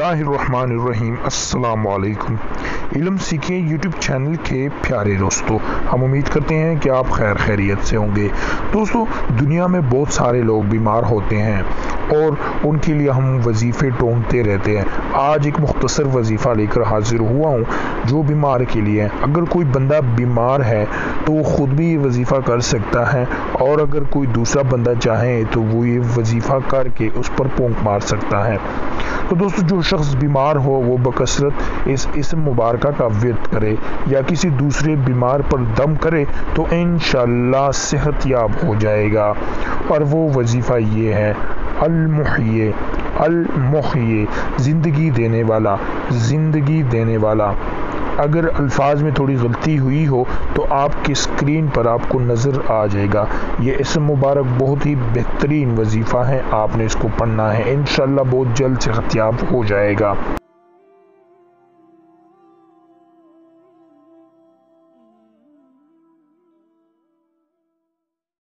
बिस्मिल्लाहिर्रहमानिर्रहीम। अस्सलाम वालेकुम। इल्म सीखें यूट्यूब चैनल के प्यारे दोस्तों, हम उम्मीद करते हैं कि आप खैरियत से होंगे। दोस्तों, दुनिया में बहुत सारे लोग बीमार होते हैं और उनके लिए हम वजीफ़े ढूंढते रहते हैं। आज एक मुख्तसर वजीफ़ा लेकर हाजिर हुआ हूँ जो बीमार के लिए है। अगर कोई बंदा बीमार है तो वो ख़ुद भी ये वजीफ़ा कर सकता है, और अगर कोई दूसरा बंदा चाहे तो वो ये वजीफ़ा करके उस पर पोंक मार सकता है। तो दोस्तों, जो शख्स बीमार हो वो बकसरत इस इस्म मुबारक का विर्द करे या किसी दूसरे बीमार पर दम करे तो इंशाअल्लाह सेहत याब हो जाएगा। और वो वजीफ़ा ये है, अल-मुहय्ये अल-मुहय्ये, ज़िंदगी देने वाला, ज़िंदगी देने वाला। अगर अल्फाज में थोड़ी गलती हुई हो तो आपकी स्क्रीन पर आपको नज़र आ जाएगा। ये इस्म मुबारक बहुत ही बेहतरीन वजीफ़ा है, आपने इसको पढ़ना है। इंशाअल्लाह बहुत जल्द सेहत याब हो जाएगा।